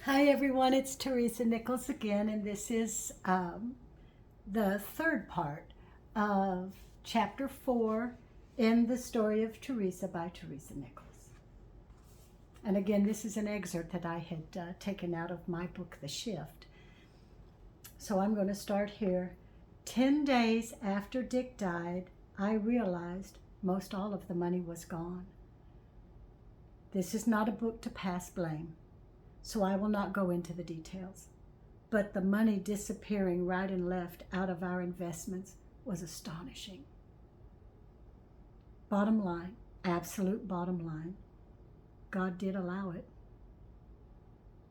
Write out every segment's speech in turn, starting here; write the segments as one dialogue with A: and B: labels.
A: Hi everyone, it's Teresa Nichols again, and this is the third part of chapter 4 in the story of Teresa by Teresa Nichols. And again, this is an excerpt that I had taken out of my book, The Shift. So I'm going to start here. 10 days after Dick died, I realized most all of the money was gone. This is not a book to pass blame, so I will not go into the details. But the money disappearing right and left out of our investments was astonishing. Bottom line, absolute bottom line, God did allow it.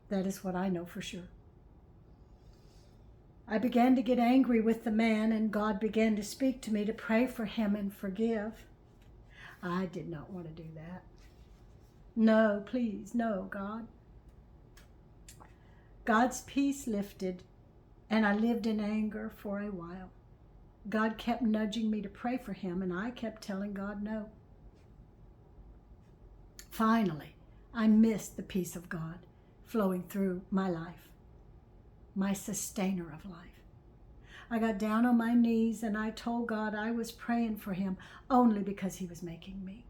A: That is what I know for sure. I began to get angry with the man, and God began to speak to me to pray for him and forgive. I did not want to do that. No, please, no, God. God's peace lifted, and I lived in anger for a while. God kept nudging me to pray for him, and I kept telling God no. Finally, I missed the peace of God flowing through my life, my sustainer of life. I got down on my knees and I told God I was praying for him only because he was making me.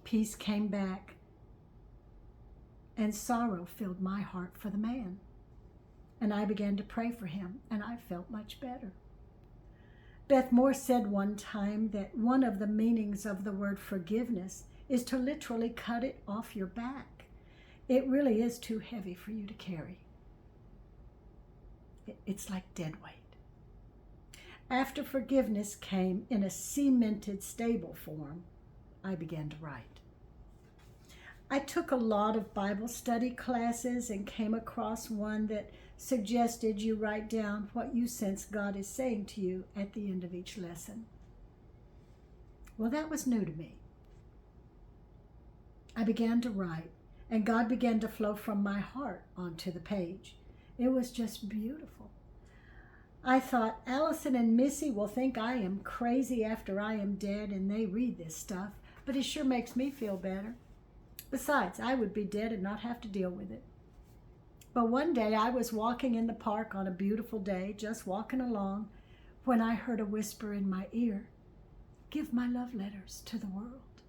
A: Peace came back, and sorrow filled my heart for the man. And I began to pray for him, and I felt much better. Beth Moore said one time that one of the meanings of the word forgiveness is to literally cut it off your back. It really is too heavy for you to carry. It's like dead weight. After forgiveness came in a cemented, stable form, I began to write. I took a lot of Bible study classes and came across one that suggested you write down what you sense God is saying to you at the end of each lesson. Well, that was new to me. I began to write, and God began to flow from my heart onto the page. It was just beautiful. I thought, Allison and Missy will think I am crazy after I am dead and they read this stuff, but it sure makes me feel better. Besides, I would be dead and not have to deal with it. But one day I was walking in the park on a beautiful day, just walking along, when I heard a whisper in my ear, "Give my love letters to the world."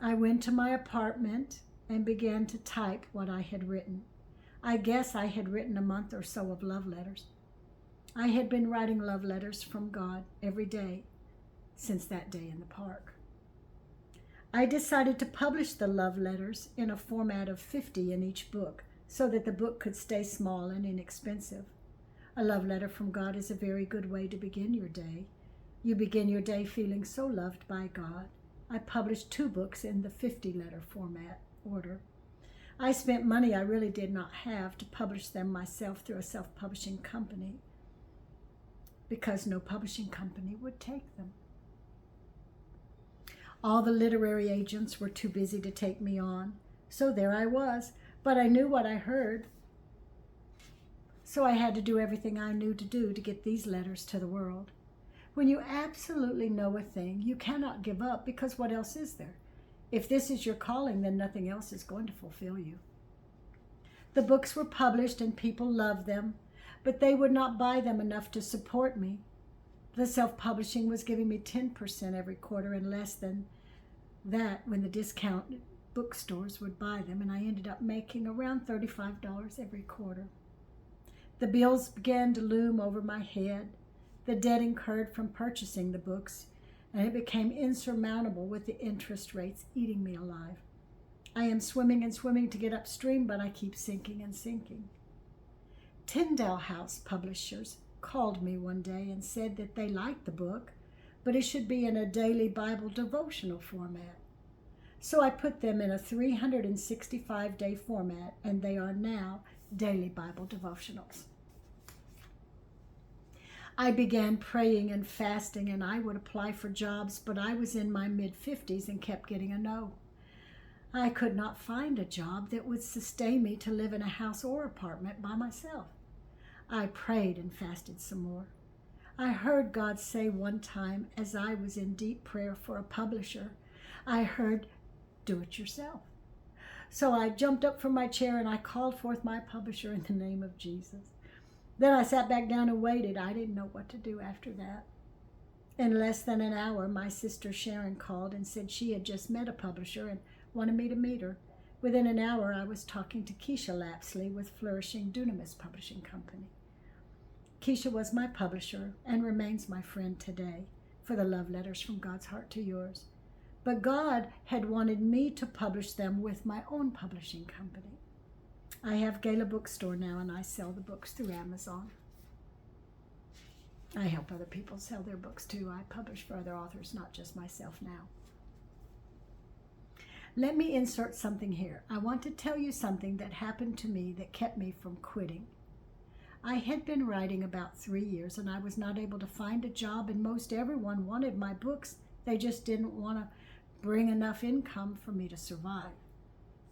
A: I went to my apartment and began to type what I had written. I guess I had written a month or so of love letters. I had been writing love letters from God every day since that day in the park. I decided to publish the love letters in a format of 50 in each book so that the book could stay small and inexpensive. A love letter from God is a very good way to begin your day. You begin your day feeling so loved by God. I published 2 books in the 50-letter format order. I spent money I really did not have to publish them myself through a self-publishing company because no publishing company would take them. All the literary agents were too busy to take me on, so there I was, but I knew what I heard. So I had to do everything I knew to do to get these letters to the world. When you absolutely know a thing, you cannot give up because what else is there? If this is your calling, then nothing else is going to fulfill you. The books were published and people loved them, but they would not buy them enough to support me. The self-publishing was giving me 10% every quarter and less than that when the discount bookstores would buy them, and I ended up making around $35 every quarter. The bills began to loom over my head, the debt incurred from purchasing the books, and it became insurmountable with the interest rates eating me alive. I am swimming and swimming to get upstream, but I keep sinking and sinking. Tyndale House Publishers called me one day and said that they liked the book, but it should be in a daily Bible devotional format. So I put them in a 365-day format, and they are now daily Bible devotionals. I began praying and fasting, and I would apply for jobs, but I was in my mid-50s and kept getting a no. I could not find a job that would sustain me to live in a house or apartment by myself. I prayed and fasted some more. I heard God say one time as I was in deep prayer for a publisher, I heard, "Do it yourself." So I jumped up from my chair and I called forth my publisher in the name of Jesus. Then I sat back down and waited. I didn't know what to do after that. In less than an hour, my sister Sharon called and said she had just met a publisher and wanted me to meet her. Within an hour, I was talking to Keisha Lapsley with Flourishing Dunamis Publishing Company. Keisha was my publisher and remains my friend today for the love letters from God's heart to yours. But God had wanted me to publish them with my own publishing company. I have Gala Bookstore now, and I sell the books through Amazon. I help other people sell their books too. I publish for other authors, not just myself now. Let me insert something here. I want to tell you something that happened to me that kept me from quitting. I had been writing about 3 years, and I was not able to find a job, and most everyone wanted my books. They just didn't want to bring enough income for me to survive.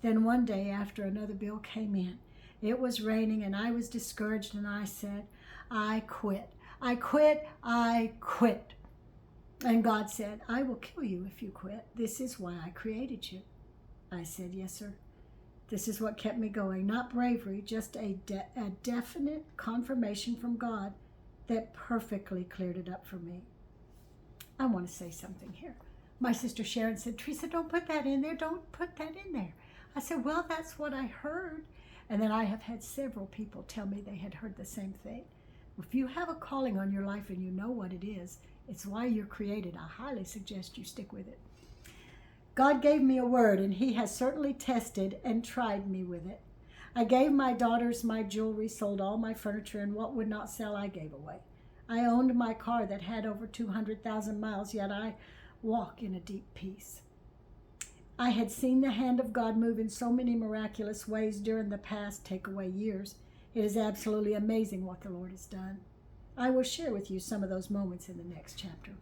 A: Then one day, after another bill came in, it was raining and I was discouraged, and I said, I quit. I quit. I quit. And God said, I will kill you if you quit. This is why I created you. I said, yes, sir. This is what kept me going. Not bravery, just a definite confirmation from God that perfectly cleared it up for me. I want to say something here. My sister Sharon said, Teresa, don't put that in there. Don't put that in there. I said, well, that's what I heard. And then I have had several people tell me they had heard the same thing. If you have a calling on your life and you know what it is, it's why you're created. I highly suggest you stick with it. God gave me a word, and he has certainly tested and tried me with it. I gave my daughters my jewelry, sold all my furniture, and what would not sell I gave away. I owned my car that had over 200,000 miles, yet I walk in a deep peace. I had seen the hand of God move in so many miraculous ways during the past takeaway years. It is absolutely amazing what the Lord has done. I will share with you some of those moments in the next chapter.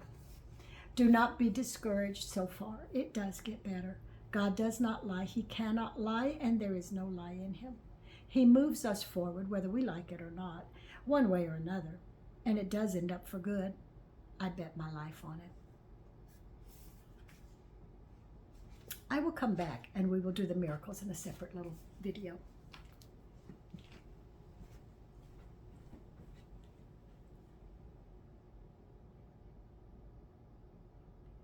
A: Do not be discouraged so far. It does get better. God does not lie. He cannot lie, and there is no lie in him. He moves us forward, whether we like it or not, one way or another, and it does end up for good. I bet my life on it. I will come back and we will do the miracles in a separate little video.